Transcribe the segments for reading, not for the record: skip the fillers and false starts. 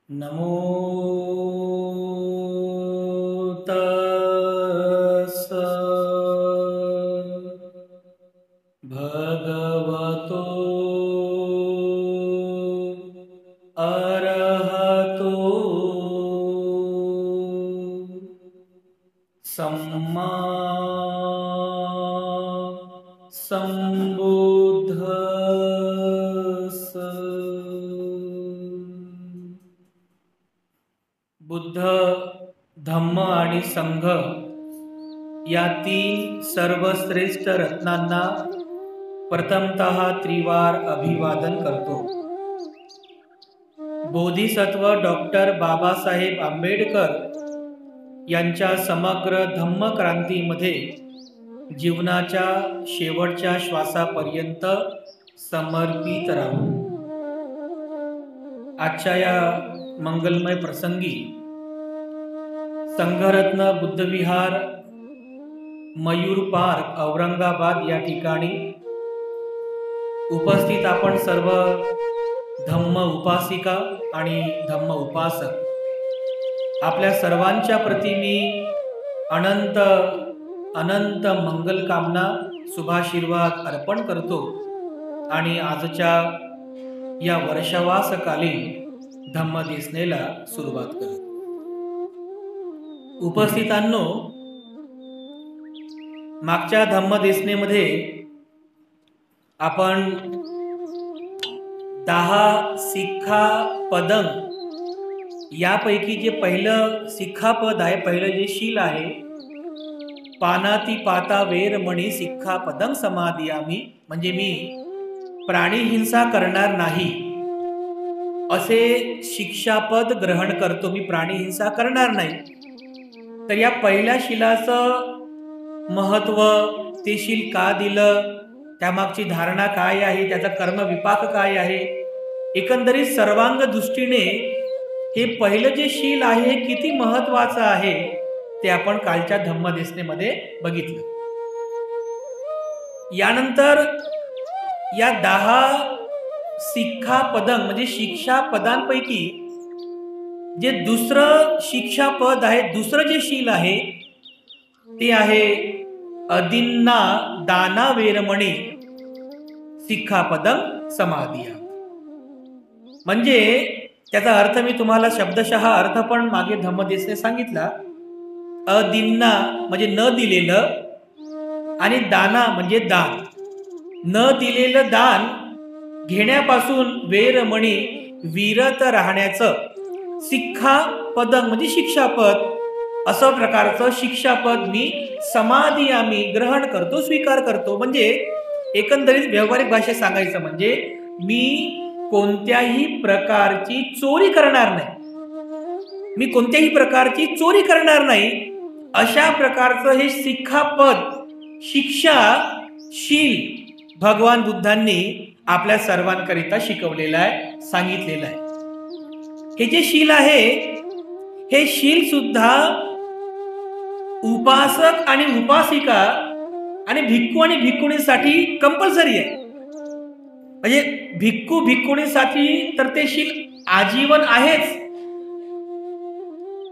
नमो तस्स भगवतो अरहतो सम्मा संबुद्धस्स। बुद्ध, धम्म आणि संघ या तीन सर्वश्रेष्ठ रत्नांना प्रथमतः त्रिवार अभिवादन करतो। बोधिसत्व डॉक्टर बाबासाहेब आंबेडकर यांच्या समग्र धम्म क्रांतीमध्ये जीवनाच्या शेवटच्या श्वासापर्यंत समर्पित राहू। आजच्या या मंगलमय प्रसंगी संघरत्न बुद्धविहार मयूर पार्क औरंगाबाद या ठिकाणी उपस्थित आपण सर्व धम्म उपासिका आणि धम्म उपासक आपल्या सर्वांच्या प्रती मी अनंत अनंत मंगल कामना शुभाशीर्वाद अर्पण करतो आणि आजच्या या वर्षावासकालीन धम्मदेसनेला सुरुवात करतो। उपस्थितांनो, मागच्या धम्मदेसनेमध्ये आपण 10 सिक्खापदं यापैकी जे पहिलं सिक्खापद आहे, पहिलं जे शील आहे, पानाती पाता वेरमणी सिक्खापदं समादियामी, म्हणजे मी प्राणी हिंसा करणार नाही असे शिक्षापद ग्रहण करतो। मी प्राणी हिंसा करणार नाही। तर या पहिल्या शीलाचं महत्व, ते शील का दिलं, त्यामागची धारणा काय आहे, त्याचा कर्मविपाक काय आहे, एकंदरीत सर्वांग दृष्टीने हे पहिलं जे शील आहे किती महत्वाचं आहे ते आपण कालच्या धम्मदेसनेमध्ये बघितलं। यानंतर या 10 सिक्खापदं म्हणजे शिक्षापदांपैकी जे दुसरं शिक्षापद आहे, दुसरं जे शील आहे ते आहे अदिन्ना दाना वेरमणी सिक्खापदं समादिया। म्हणजे त्याचा अर्थ मी तुम्हाला शब्दशः अर्थ पण मागे धम्मदेसने सांगितला। अदिन्ना म्हणजे न दिलेलं आणि दाना म्हणजे दान। न दिलेलं दान घेण्यापासून वेरमणी विरत राहण्याचं सिक्खापदं म्हणजे शिक्षापद, असं प्रकारचं शिक्षापद मी समादियामी ग्रहण करतो, स्वीकार करतो। म्हणजे एकंदरीत व्यावहारिक भाषेत सांगायचं म्हणजे मी कोणत्याही प्रकारची चोरी करणार नाही, मी कोणत्याही प्रकारची चोरी करणार नाही, अशा प्रकारचं हे सिक्खापद शिक्षाशील भगवान बुद्धांनी आपल्या सर्वांकरिता शिकवलेलं आहे, सांगितलेलं आहे। हे जे शील आहे हे शील सुद्धा उपासक आणि उपासिका आणि भिक्खू आणि भिक्खुणींसाठी कंपल्सरी आहे। म्हणजे भिक्खू भिक्खुणींसाठी तर ते शील आजीवन आहेच,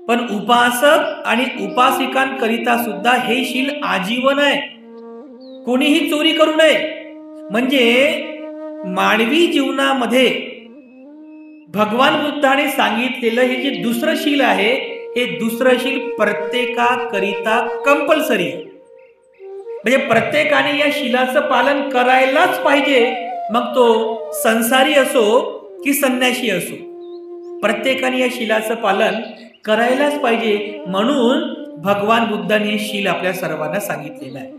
पण उपासक आणि उपासिकांकरिता सुद्धा हे शील आजीवन आहे। कोणीही चोरी करू नये। म्हणजे मानवी जीवनामध्ये भगवान बुद्धाने सांगितलेलं हे जे दुसरं शील आहे हे दुसरं शील प्रत्येकाकरिता कंपल्सरी आहे। म्हणजे प्रत्येकाने या शीलाचं पालन करायलाच पाहिजे, मग तो संसारी असो की संन्यासी असो, प्रत्येकाने या शीलाचं पालन करायलाच पाहिजे। म्हणून भगवान बुद्धांनी हे शील आपल्या सर्वांना सांगितलेलं आहे।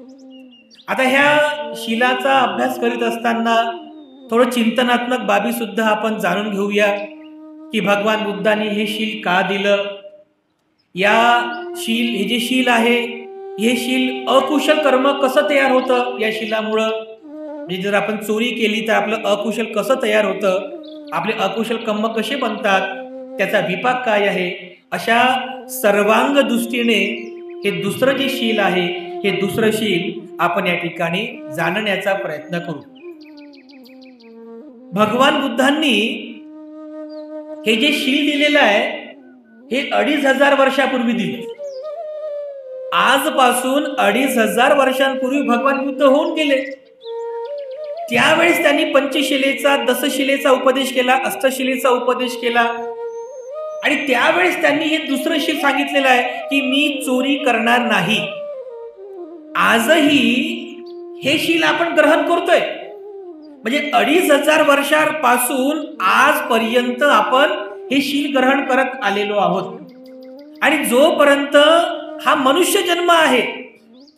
आता ह्या शीलाचा अभ्यास करीत असताना थोडं चिंतनात्मक बाबी सुद्धा आपण जाणून घेऊया की भगवान बुद्धांनी हे शील का दिलं। हे जे शील आहे हे शील अकुशल कर्म कसं तयार होतं या शीलामुळं, म्हणजे जर आपण चोरी केली तर आपलं अकुशल कसं तयार होतं, आपले अकुशल कर्म कसे बनतात, त्याचा विपाक काय आहे, अशा सर्वांग दृष्टीने हे दुसरं जे शील आहे हे दुसरं शील आपण या ठिकाणी जाणण्याचा प्रयत्न करू। भगवान बुद्धांनी हे जे शील दिलेलं आहे हे 2500 वर्षापूर्वी दिले. आजपासून 2500 वर्षांपूर्वी भगवान बुद्ध होऊन गेले. त्यावेळेस त्यांनी पंचशिलेचा, दशशिलेचा उपदेश केला, अष्टशिलेचा उपदेश केला. आणि त्यावेळेस त्यांनी हे दुसरं शील सांगितलेलं आहे की मी चोरी करणार नाही. आजही हे शील आपण ग्रहण करतोय. म्हणजे 2500 वर्षांपासून आजपर्यंत आपण हे शील ग्रहण करत आलेलो आहोत. आणि जोपर्यंत हा मनुष्य जन्म आहे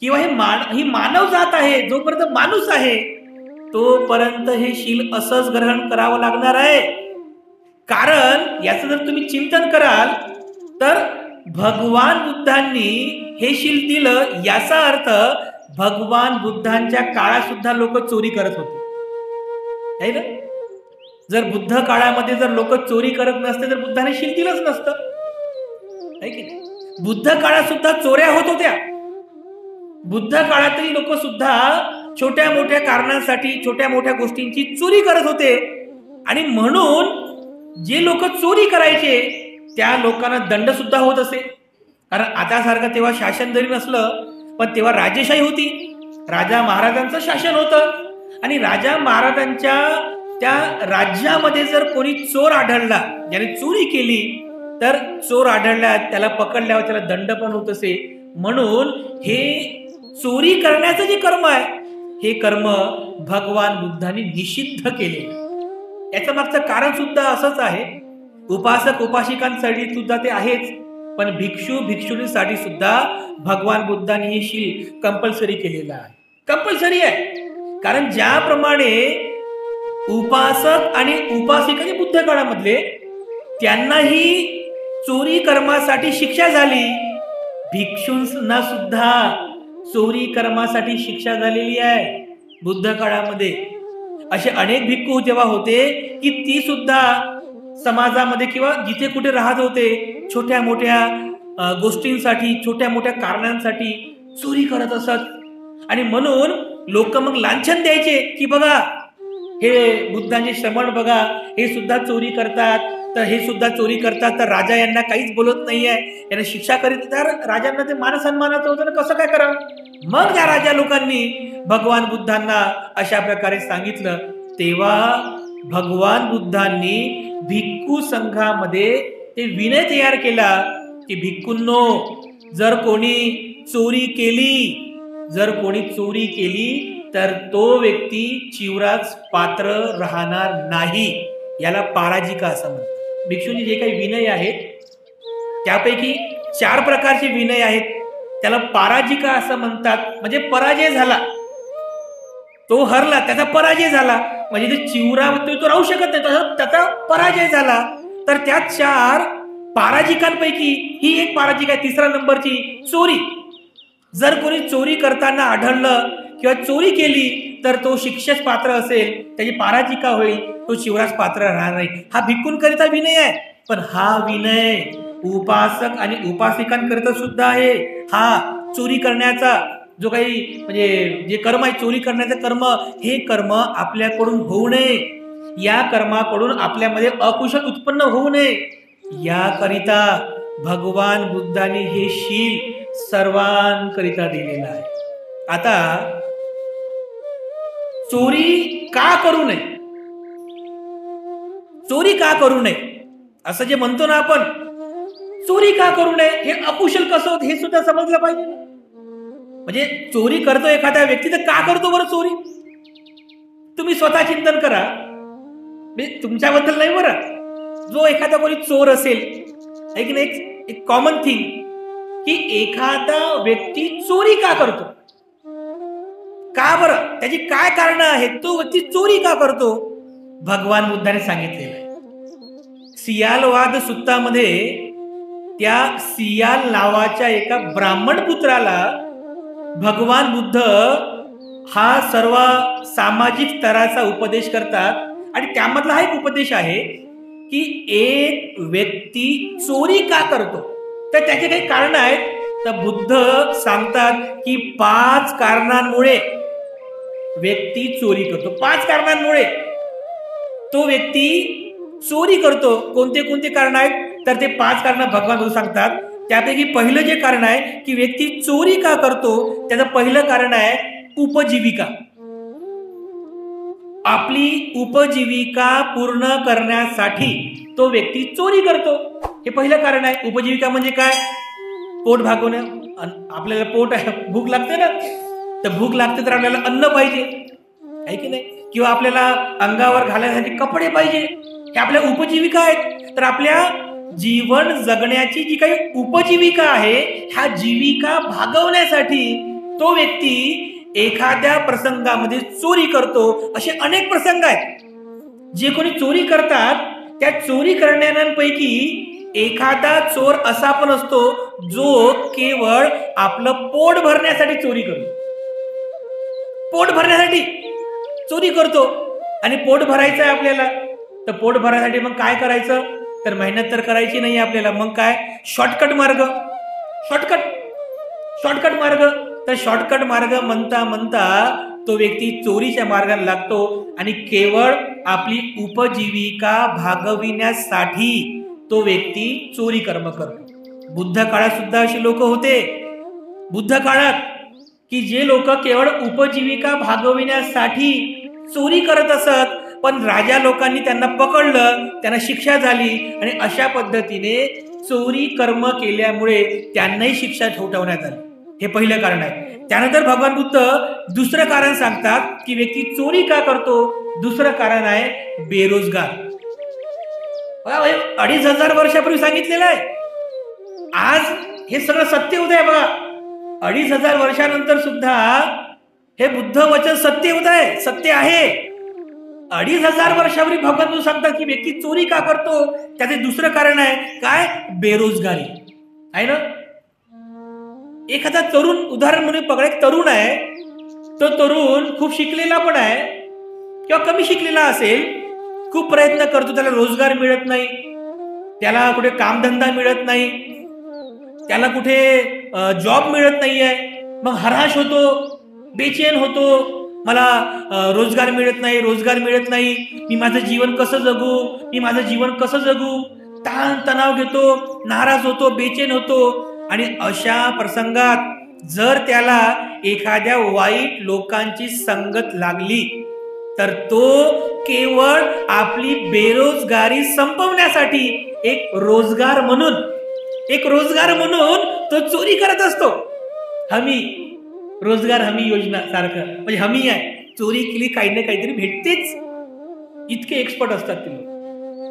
किंवा ही मानव जात आहे, जोपर्यंत माणूस आहे तोपर्यंत हे शील असंच ग्रहण करावं लागणार आहे. कारण याचं जर तुम्ही चिंतन कराल तर भगवान बुद्धांनी हे शील दिलं, याचा अर्थ भगवान बुद्धांच्या काळात सुद्धा लोक चोरी करत होते, आहे ना. जर बुद्ध काळामध्ये जर लोक चोरी करत नसते तर बुद्धाने शील दिलंच नसतं, आहे की नाही. बुद्ध काळात सुद्धा चोऱ्या होत होत्या. बुद्ध काळातही लोक सुद्धा छोट्या मोठ्या कारणांसाठी, छोट्या मोठ्या गोष्टींची चोरी करत होते. आणि म्हणून जे लोक चोरी करायचे त्या लोकांना दंड सुद्धा होत असे. कारण आता सारखं तेव्हा शासन जरी नसलं पण तेव्हा राजेशाही होती, राजा महाराजांचं शासन होतं. आणि राजा महाराजांच्या त्या राज्यामध्ये जर कोणी चोर आढळला, ज्याने चोरी केली, तर चोर आढळला त्याला पकडल्यावर त्याला दंड पण होत असे. म्हणून हे चोरी करण्याचं जे कर्म आहे हे कर्म भगवान बुद्धांनी निषिद्ध केले. याचं मागचं कारण सुद्धा असंच आहे. उपासक उपासिकांसाठी सुद्धा ते आहेच, पण भिक्षू भिक्षुणींसाठी सुद्धा भगवान बुद्धांनी हे शील कंपल्सरी केलेलं आहे. कंपल्सरी आहे. कारण ज्याप्रमाणे उपासक आणि उपासिका बुद्ध काळामधले त्यांनाही चोरी कर्मासाठी शिक्षा झाली, भिक्षूंना सुद्धा चोरी कर्मासाठी शिक्षा झालेली आहे बुद्ध काळामध्ये. असे अनेक भिक्खू जेव्हा होते की ती सुद्धा समाजामध्ये किंवा जिथे कुठे राहत होते छोट्या मोठ्या गोष्टींसाठी, छोट्या मोठ्या कारणांसाठी चोरी करत असत. आणि म्हणून लोक मग लांछन द्यायचे की बघा हे बुद्धांचे श्रमण बघा, हे सुद्धा चोरी करतात, तर हे सुद्धा चोरी करतात, तर राजा यांना काहीच बोलत नाहीये, यांना शिक्षा करीत. तर राजांना ते मानसन्मानाचं होतं ना, कसं काय करावं. मग त्या राजा लोकांनी भगवान बुद्धांना अशा प्रकारे सांगितलं. तेव्हा भगवान बुद्धांनी भिक्खू संघामध्ये ते विनय तयार केला की भिक्खूंनो, जर कोणी चोरी केली तर तो व्यक्ती चिवराच पात्र राहणार नाही. याला पराजिका असं म्हणतात. भिक्षूंचे जे काही विनय आहेत त्यापैकी 4 प्रकारचे विनय आहेत, त्याला पराजिका असं म्हणतात. म्हणजे पराजय झाला, तो हरला, त्याचा पराजय झाला, म्हणजे ते चिवरामध्ये तो राहू शकत नाही, त्याचा पराजय झाला. तर त्या 4 पराजिकांपैकी ही एक पराजिका आहे, 3ऱ्या नंबरची चोरी. जर कोणी चोरी करताना आढळलं किंवा चोरी केली तर तो शिक्षेस पात्र असेल, त्याची पराजिका होईल, तो शिवराज पात्र राहणार नाही. हा भिक्खूंकरिता विनय आहे. पण हा विनय उपासक आणि उपासिकांकरिता सुद्धा आहे. हा चोरी करण्याचा जो काही म्हणजे जे कर्म आहे, चोरी करण्याचं कर्म, हे कर्म आपल्याकडून होऊ नये, या कर्माकडून आपल्यामध्ये अकुशल उत्पन्न होऊ नये, याकरिता भगवान बुद्धांनी हे शील सर्वांकरिता दिलेलं आहे. आता चोरी का करू नये, चोरी का करू नये असं जे म्हणतो ना आपण, चोरी का करू नये, हे अकुशल कसं होत हे सुद्धा समजलं पाहिजे. म्हणजे चोरी करतो एखादा व्यक्ती, तर का करतो बरं चोरी, तुम्ही स्वतः चिंतन करा. तुमच्याबद्दल नाही बरं, जो एखादा कोणी चोर असेल, एक ना एक कॉमन थिंग की एखादा व्यक्ती चोरी का करतो, का बरं, त्याची काय कारण आहेत, तो व्यक्ती चोरी का करतो. भगवान बुद्धाने सांगितलेलं आहे. सियालवाद सुत्तामध्ये त्या सियाल नावाच्या एका ब्राह्मण पुत्राला भगवान बुद्ध हा सर्व सामाजिक स्तराचा उपदेश करतात. आणि त्यामधला हा एक उपदेश आहे की एक व्यक्ती चोरी का करतो, तर त्याचे काही कारण आहेत. तर बुद्ध सांगतात की 5 कारणांमुळे व्यक्ती चोरी करतो. 5 कारणांमुळे तो व्यक्ती चोरी करतो. कोणते कोणते कारण आहेत? तर ते 5 कारण भगवान बुद्ध सांगतात. त्यापैकी पहिलं जे कारण आहे की व्यक्ती चोरी का करतो, त्याचं पहिलं कारण आहे उपजीविका. आपली उपजीविका पूर्ण करण्यासाठी तो व्यक्ती चोरी करतो. हे पहिलं कारण आहे. उपजीविका म्हणजे काय? पोट भागवणं. आपल्याला पोट आहे, भूक लागते ना, तर भूक लागते तर आपल्याला अन्न पाहिजे, आहे की नाही? किंवा आपल्याला अंगावर घालण्यासाठी कपडे पाहिजे. हे आपल्या उपजीविका आहेत. तर आपल्या जीवन जगण्याची जी काही उपजीविका आहे, ह्या जीविका भागवण्यासाठी तो व्यक्ती एखाद्या प्रसंगामध्ये चोरी करतो. असे अनेक प्रसंग आहेत. जे कोणी चोरी करतात त्या चोरी करणाऱ्यांपैकी एखादा चोर असा पण असतो जो केवळ आपलं पोट भरण्यासाठी चोरी करतो. पोट भरण्यासाठी चोरी करतो. आणि पोट भरायचं आहे आपल्याला, तर पोट भरायसाठी मग काय करायचं? तर मेहनत तर करायची नाही आपल्याला. मग काय? शॉर्टकट मार्ग. शॉर्टकट मार्ग. तर शॉर्टकट मार्ग म्हणता म्हणता तो व्यक्ती चोरीच्या मार्गाला लागतो आणि केवळ आपली उपजीविका भागविण्यासाठी तो व्यक्ती चोरी कर्म करतो. बुद्ध काळात सुद्धा अशी लोक होते. बुद्ध काळात की जे लोक केवळ उपजीविका भागविण्यासाठी चोरी करत असत, पण राजा लोकांनी त्यांना पकडलं, त्यांना शिक्षा झाली आणि अशा पद्धतीने चोरी कर्म केल्यामुळे त्यांनाही शिक्षा ठोठावण्यात आली. हे पहिलं कारण आहे. त्यानंतर भगवान बुद्ध दुसरं कारण सांगतात की व्यक्ती चोरी का करतो. दुसरं कारण आहे बेरोजगार. 2500 वर्षापूर्वी सांगितलेलं आहे. आज हे सगळं सत्य होत आहे बघा. 2500 वर्षानंतर सुद्धा हे बुद्ध वचन सत्य होत आहे, सत्य आहे. 2500 वर्षापूर्वी भगवान बुद्ध सांगतात की व्यक्ती चोरी का करतो. त्याचे दुसरं कारण आहे काय? बेरोजगारी आहे ना. एखादा तरुण, उदाहरण म्हणून पकडा, एक तरुण आहे. तो तरुण खूप शिकलेला पण आहे किंवा कमी शिकलेला असेल, खूप प्रयत्न करतो, त्याला रोजगार मिळत नाही, त्याला कुठे कामधंदा मिळत नाही, त्याला कुठे जॉब मिळत नाहीये. मग हराश होतो, बेचैन होतो. मला रोजगार मिळत नाही, मी माझं जीवन कसं जगू, ताण तणाव घेतो, नाराज होतो, बेचैन होतो. आणि अशा प्रसंगात जर त्याला एखाद्या वाईट लोकांची संगत लागली तर तो केवळ आपली बेरोजगारी संपवण्यासाठी एक रोजगार म्हणून तो चोरी करत असतो. रोजगार हमी योजना सारखं, म्हणजे हमी आहे. चोरी केली काही ना काहीतरी भेटतेच. इतके एक्सपर्ट असतात ते लोक.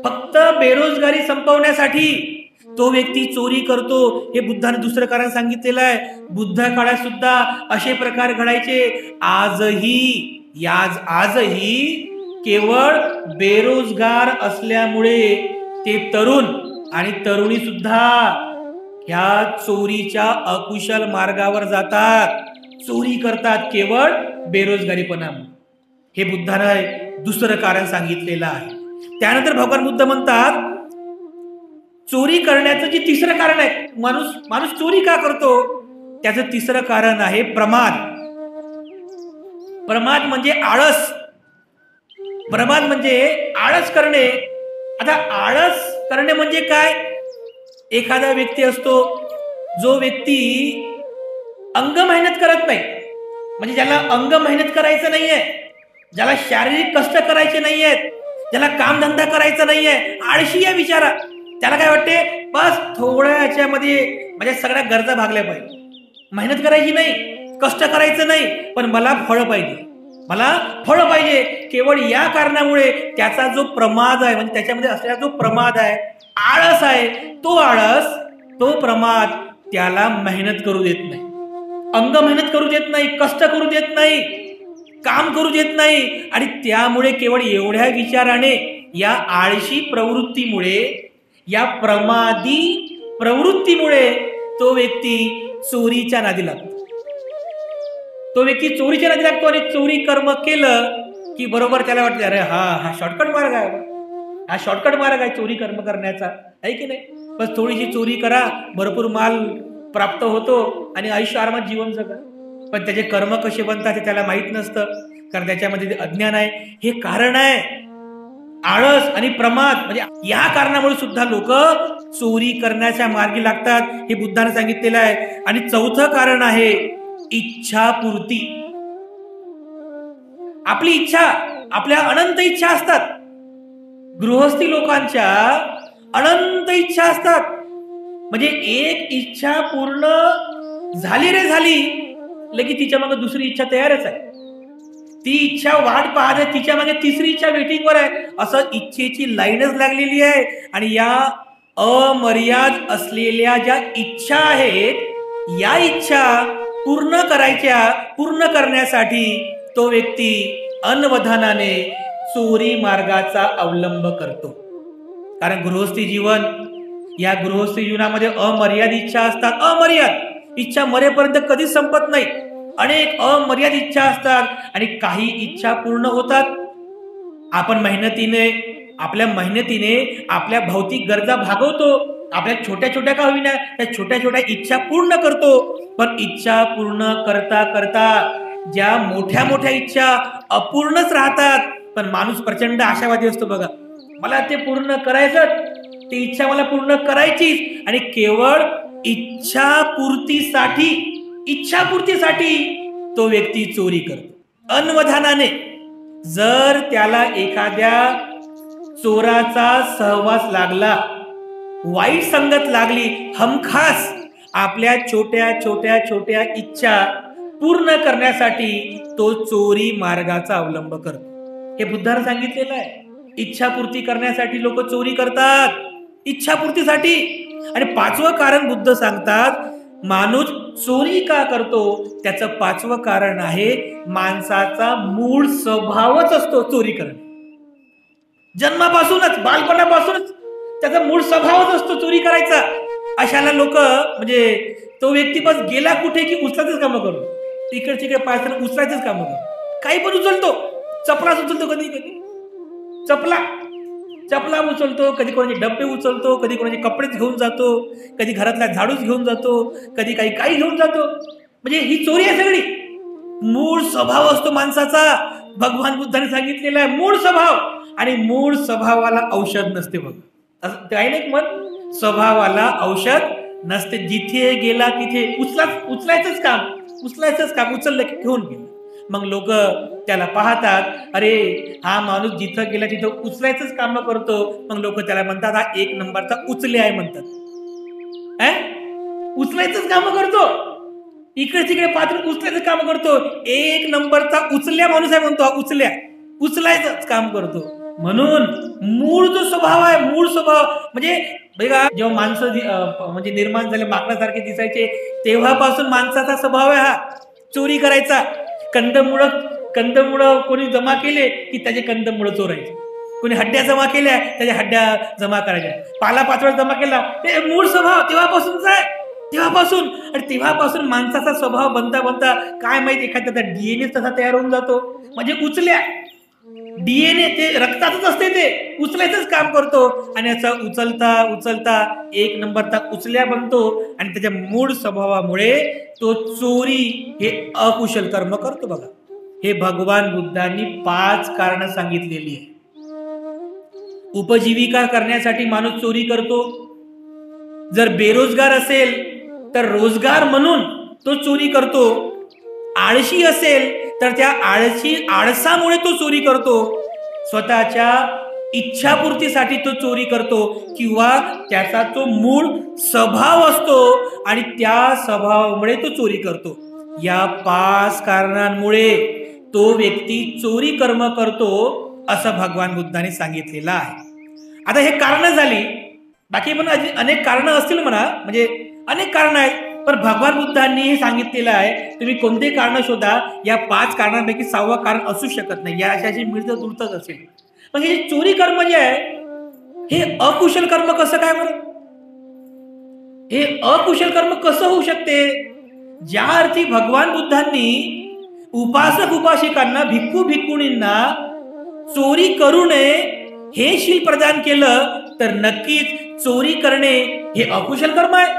फक्त बेरोजगारी संपवण्यासाठी तो व्यक्ती चोरी करतो. हे बुद्धाने दुसरं कारण सांगितलेलं आहे. बुद्ध काळात सुद्धा असे प्रकार घडायचे. आजही केवळ बेरोजगार असल्यामुळे ते तरुण आणि तरुणी सुद्धा ह्या चोरीच्या अकुशल मार्गावर जातात, चोरी करतात, केवळ बेरोजगारीपणामुळे. हे बुद्धाने दुसरं कारण सांगितलेलं आहे. त्यानंतर भगवान बुद्ध म्हणतात चोरी करण्याचं जे तिसरं कारण आहे, माणूस चोरी का करतो, त्याचं तिसरं कारण आहे प्रमाद. प्रमाद म्हणजे आळस. प्रमाद म्हणजे आळस करणे. आता आळस करणे म्हणजे काय? एखादा व्यक्ती असतो जो व्यक्ती अंग मेहनत करत नाही, म्हणजे ज्याला अंग मेहनत करायचं नाहीये, ज्याला शारीरिक कष्ट करायचे नाहीयेत, ज्याला कामधंदा करायचा नाहीये, आळशी आहे बिचारा. त्याला काय वाटते, बस थोड्या याच्यामध्ये माझ्या सगळ्या गरजा भागल्या पाहिजे, मेहनत करायची नाही, कष्ट करायचं नाही, पण मला फळ पाहिजे. केवळ या कारणामुळे त्याचा जो प्रमाद आहे, म्हणजे त्याच्यामध्ये असलेला जो प्रमाद आहे, आळस आहे, तो प्रमाद त्याला मेहनत करू देत नाही, अंग मेहनत करू देत नाही, कष्ट करू देत नाही, काम करू देत नाही. आणि त्यामुळे केवळ एवढ्या विचाराने, या आळशी प्रवृत्तीमुळे, या प्रमादी प्रवृत्तीमुळे तो व्यक्ती चोरीच्या नादी लागतो. आणि चोरी कर्म केलं की बरोबर त्याला वाटतं, अरे हा शॉर्टकट मार्ग आहे चोरी कर्म करण्याचा, आहे की नाही. बस थोडीशी चोरी करा, भरपूर माल प्राप्त होतो आणि आयुष्य आरामात जीवन जगा. पण त्याचे कर्म कसे बनतात हे त्याला माहित नसतं, कारण त्याच्यामध्ये अज्ञान आहे. हे कारण आहे. आळस आणि प्रमाद म्हणजे या कारणामुळे सुद्धा लोक चोरी करण्याच्या मार्गी लागतात, हे बुद्धाने सांगितलेलं आहे. आणि चौथं कारण आहे इच्छापूर्ती. आपली इच्छा, आपल्या अनंत इच्छा असतात. गृहस्थी लोकांच्या अनंत इच्छा असतात. म्हणजे एक इच्छा पूर्ण झाली रे झाली, लगेच तिच्या मागे दुसरी इच्छा तयारच आहे. ती इच्छा वाट पाहत आहे, तिच्या मागे तिसरी इच्छा वेटिंगवर आहे. असं इच्छेची लाईनच लागलेली आहे. आणि या अमर्याद असलेल्या ज्या इच्छा आहेत, या इच्छा पूर्ण करण्यासाठी तो व्यक्ती अनवधानाने चोरी मार्गाचा अवलंब करतो. कारण गृहस्थी जीवन, या गृहस्थी जीवनामध्ये अमर्याद इच्छा असतात. अमर्याद इच्छा मरेपर्यंत कधीच संपत नाही. अनेक अमर्याद इच्छा असतात आणि काही इच्छा पूर्ण होतात. आपण आपल्या मेहनतीने आपल्या भौतिक गरजा भागवतो. आपल्या छोट्या छोट्या का होईना त्या छोट्या छोट्या इच्छा पूर्ण करतो. पण इच्छा पूर्ण करता करता ज्या मोठ्या मोठ्या इच्छा अपूर्णच राहतात. पण माणूस प्रचंड आशावादी असतो बघा, मला ते पूर्ण करायचं, ती इच्छा मला पूर्ण करायचीच. आणि केवळ इच्छापूर्तीसाठी तो व्यक्ती चोरी करतो अनवधानाने. जर त्याला एखाद्या चोराचा सहवास लागला, वाईट संगत लागली, हमखास आपल्या छोट्या छोट्या छोट्या इच्छा पूर्ण करण्यासाठी तो चोरी मार्गाचा अवलंब करतो. हे बुद्धाने सांगितलेलं आहे. इच्छापूर्ती करण्यासाठी लोक चोरी करतात, इच्छापूर्तीसाठी. आणि पाचवं कारण बुद्ध सांगतात, माणूस चोरी का करतो त्याचं पाचवं कारण आहे माणसाचा मूळ स्वभावच असतो चोरी करणे. जन्मापासूनच, बालपणापासूनच त्याचा मूळ स्वभावच असतो चोरी करायचा. अशाला लोक म्हणजे तो व्यक्ती बस गेला कुठे की उचलायचंच काम करतो. तिकडे पाय उचलायचंच काम करतो. काही पण उचलतो, चपलाच उचलतो, कधी चपला उचलतो, कधी कोणाचे डब्बे उचलतो, कधी कोणाचे कपडेच घेऊन जातो, कधी घरातला झाडूच घेऊन जातो, कधी काही घेऊन जातो. म्हणजे ही चोरी आहे सगळी. मूळ स्वभाव असतो माणसाचा. भगवान बुद्धाने सांगितलेला आहे मूळ स्वभाव. आणि मूळ स्वभावाला औषध नसते बघ. काही नाही मत, स्वभावाला औषध नसते. जिथे गेला तिथे उचलायचंच काम उचललं की घेऊन गेलं. मग लोक त्याला पाहतात, अरे हा माणूस जिथं गेला तिथं उचलायचंच काम करतो. मग लोक त्याला म्हणतात, हा एक नंबरचा उचले आहे म्हणतात. उचलायचंच काम करतो, इकडे तिकडे पात्र उचलायचं काम करतो. एक नंबरचा उचल्या माणूस आहे म्हणतो. उचलायचंच काम करतो. म्हणून मूळ जो स्वभाव आहे, मूळ स्वभाव म्हणजे बघा, जेव्हा माणसं म्हणजे निर्माण झाले माकडासारखे दिसायचे, तेव्हापासून माणसाचा स्वभाव आहे हा चोरी करायचा. कंदमुळं कोणी जमा केले की त्याचे कंदमुळं चोरायचे. कोणी हड्ड्या जमा केल्या त्याच्या हड्ड्या जमा करायच्या. पालापाचोळा जमा केला, ते मूळ स्वभाव तेव्हापासूनच आहे. तेव्हापासून माणसाचा स्वभाव बनता काय माहिती एखाद्या डीएनए तसा तयार होऊन जातो. म्हणजे उचल्या डीएनए ते रक्तातच असते, ते उचलायचंच काम करतो. आणि असं उचलता एक नंबरचा उचल्या बनतो. आणि त्याच्या मूळ स्वभावामुळे तो चोरी हे अकुशल कर्म करतो बघा. हे भगवान बुद्धांनी 5 कारणं सांगितलेली आहे. उपजीविका करण्यासाठी माणूस चोरी करतो. जर बेरोजगार असेल तर रोजगार म्हणून तो चोरी करतो. आळशी असेल तर त्या आळसामुळे तो चोरी करतो. स्वतःच्या इच्छापूर्तीसाठी तो चोरी करतो. किंवा त्याचा तो मूळ स्वभाव असतो आणि त्या स्वभावामुळे तो चोरी करतो. या 5 कारणांमुळे तो व्यक्ती चोरी कर्म करतो, असं भगवान बुद्धाने सांगितलेलं आहे. आता हे कारण झाली, बाकी पण अनेक कारण असतील म्हणा, म्हणजे अनेक कारण आहेत. पण भगवान बुद्धांनी हे सांगितलेलं आहे, तुम्ही कोणते कारण शोधा, या 5 कारणांपैकी 6वं कारण असू शकत नाही. या अशाची मिळतं दुरतच असेल. पण हे चोरी कर्म जे आहे हे अकुशल कर्म कसं काय बरं? हे अकुशल कर्म कसं होऊ शकते? ज्या अर्थी भगवान बुद्धांनी उपासक उपासिकांना, भिक्खू भिक्खुणींना चोरी करू नये हे शील प्रदान केलं, तर नक्कीच चोरी करणे हे अकुशल कर्म आहे.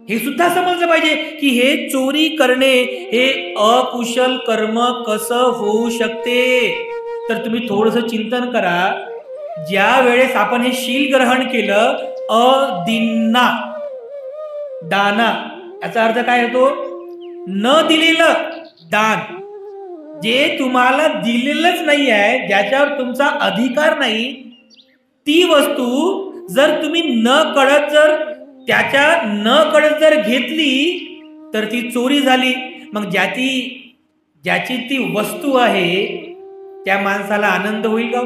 हे सुद्धा समजलं पाहिजे की हे चोरी करणे हे अकुशल कर्म कसं होऊ शकते. तर तुम्ही थोडंसं चिंतन करा. ज्या वेळेस आपण हे शील ग्रहण केलं, अदिन्ना दाना, याचा अर्थ काय होतो? न दिलेलं दान, जे तुम्हाला दिलेलंच नाही आहे, ज्याच्यावर तुमचा अधिकार नाही, ती वस्तू जर तुम्ही न कळत जर घेतली तर ती चोरी झाली. मग ज्याची ती वस्तू आहे त्या माणसाला आनंद होईल का?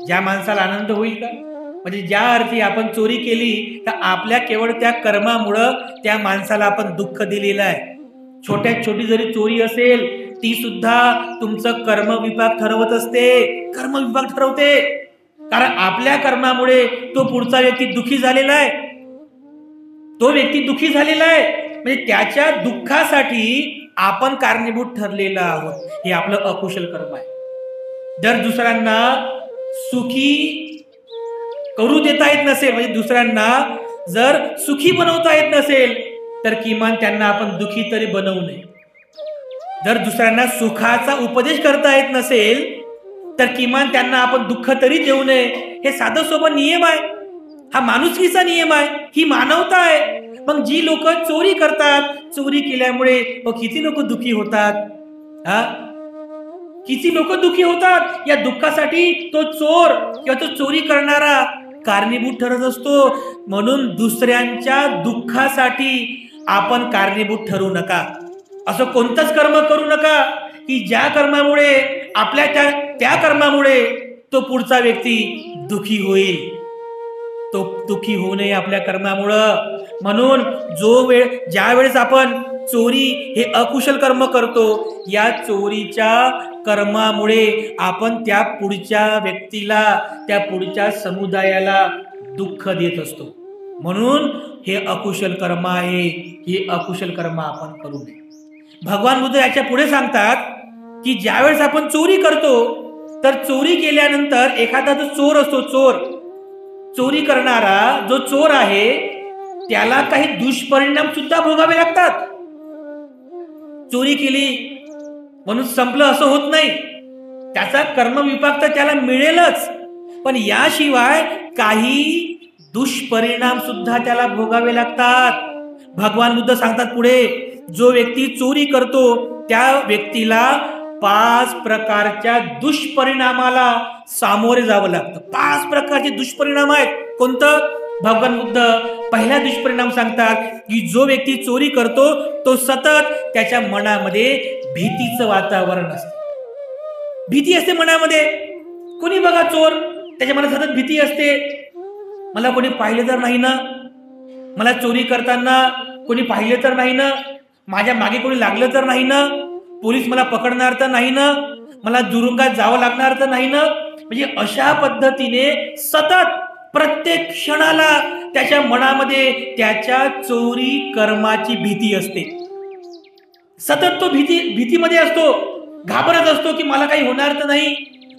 ज्या माणसाला आनंद होईल का? म्हणजे ज्या अर्थी आपण चोरी केली तर आपल्या केवळ त्या कर्मामुळं त्या माणसाला आपण दुःख दिलेलं आहे. छोट्यात छोटी जरी चोरी असेल ती सुद्धा तुमचं कर्मविपाक ठरवत असते, कर्मविपाक ठरवते. कारण आपल्या कर्मामुळे तो पुढचा व्यक्ती दुःखी झालेला आहे, म्हणजे त्याच्या दुःखासाठी आपण कारणीभूत ठरलेला आहोत. हे आपलं अकुशल कर्म आहे. जर दुसऱ्यांना सुखी करू देता येत नसेल, म्हणजे दुसऱ्यांना जर सुखी बनवता येत नसेल तर किमान त्यांना आपण दुःखी तरी बनवू नये. जर दुसऱ्यांना सुखाचा उपदेश करता येत नसेल तर किमान त्यांना आपण दुःख तरी देऊ नये. हे साधं सोपं नियम आहे, हा माणुसकीचा नियम आहे, ही मानवता आहे. मग जी लोक चोरी करतात, चोरी केल्यामुळे किती लोक दुःखी होतात, किती लोक दुःखी होतात. या दुःखासाठी तो चोर किंवा तो चोरी करणारा कारणीभूत ठरत असतो. म्हणून दुसऱ्यांच्या दुःखासाठी आपण कारणीभूत ठरू नका. असं कोणतंच कर्म करू नका की ज्या कर्मामुळे आपल्या त्या कर्मामुळे तो पुढचा व्यक्ती दुःखी होईल. तो दुःखी होऊ नये आपल्या कर्मामुळं. म्हणून ज्या वेळेस आपण चोरी हे अकुशल कर्म करतो, या चोरीच्या कर्मामुळे आपण त्या पुढच्या व्यक्तीला, त्या पुढच्या समुदायाला दुःख देत असतो. म्हणून हे अकुशल कर्म आहे, हे अकुशल कर्म आपण करू नये. भगवान बुद्ध याच्या पुढे सांगतात की ज्यावेळेस आपण चोरी करतो तर चोरी केल्यानंतर एखादा जो चोर असतो, चोरी करणारा जो चोर आहे त्याला काही दुष्परिणाम सुद्धा भोगावे लागतात. चोरी केली म्हणून संपलं असं होत नाही, त्याचा कर्मविपाक तर त्याला मिळेलच, पण याशिवाय काही दुष्परिणाम सुद्धा त्याला भोगावे लागतात. भगवान बुद्ध सांगतात पुढे, जो व्यक्ती चोरी करतो त्या व्यक्तीला 5 प्रकारच्या दुष्परिणामाला सामोरे जावं लागतं. 5 प्रकारचे दुष्परिणाम आहेत. कोणतं? भगवान बुद्ध पहिला दुष्परिणाम सांगतात की जो व्यक्ती चोरी करतो तो सतत त्याच्या मनामध्ये भीतीचं वातावरण असतं. भीती असते मनामध्ये. कोणी बघा चोर, त्याच्या मनात सतत भीती असते. मला कोणी पाहिलं तर नाही ना, मला चोरी करताना कोणी पाहिलं तर नाही ना, माझ्या मागे कोणी लागलं तर नाही ना, पोलीस मला पकडणार तर नाही ना, मला तुरुंगात जावं लागणार तर नाही ना. म्हणजे अशा पद्धतीने सतत प्रत्येक क्षणाला त्याच्या मनामध्ये त्याच्या चोरी कर्माची भीती असते. सतत तो भीतीमध्ये असतो, घाबरत असतो की मला काही होणार तर नाही,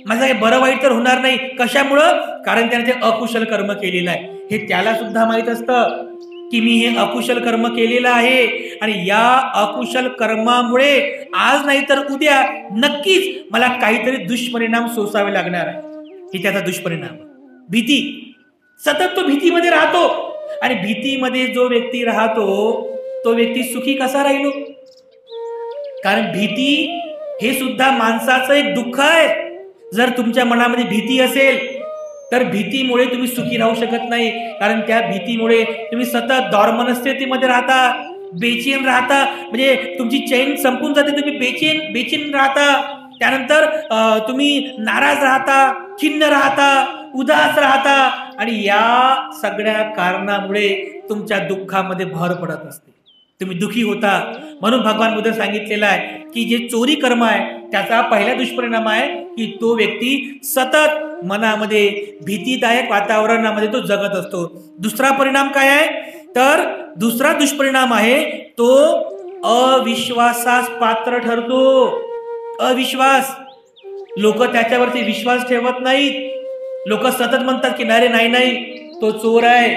माझं काही बरं वाईट तर होणार नाही. कशामुळं? कारण त्याने ते अकुशल कर्म केलेलं आहे. हे त्याला सुद्धा माहित असतं की मी हे अकुशल कर्म केलेलं आहे आणि या अकुशल कर्मामुळे आज नाही तर उद्या नक्कीच मला काहीतरी दुष्परिणाम सोसावे लागणार आहे. हे त्याचा दुष्परिणाम, भीती. सतत तो भीतीमध्ये राहतो आणि भीतीमध्ये जो व्यक्ती राहतो तो व्यक्ती सुखी कसा राहिलो? कारण भीती हे सुद्धा माणसाचं एक दुःख आहे. जर तुमच्या मनामध्ये भीती असेल तर भीतीमुळे तुम्ही सुखी राहू शकत नाही. कारण त्या भीतीमुळे तुम्ही सतत दौर्मनस्थितीमध्ये राहता, बेचैन राहता. म्हणजे तुमची चैन संपून जाते, तुम्ही बेचैन राहता. त्यानंतर तुम्ही नाराज राहता, खिन्न राहता, उदास राहता आणि या सगळ्या कारणामुळे तुमच्या दुःखामध्ये भर पडत असते, तुम्ही दुःखी होता. म्हणून भगवान बुद्ध सांगितलेलं आहे की जे चोरी कर्म आहे त्याचा पहिला दुष्परिणाम आहे की तो व्यक्ती सतत मनामध्ये भीतीदायक वातावरणामध्ये तो जगत असतो. दुसरा परिणाम काय आहे? तर दुसरा दुष्परिणाम आहे तो अविश्वासास पात्र ठरतो. अविश्वास, लोक त्याच्यावरती विश्वास ठेवत नाहीत. लोक सतत म्हणतात की नाही, तो चोर आहे,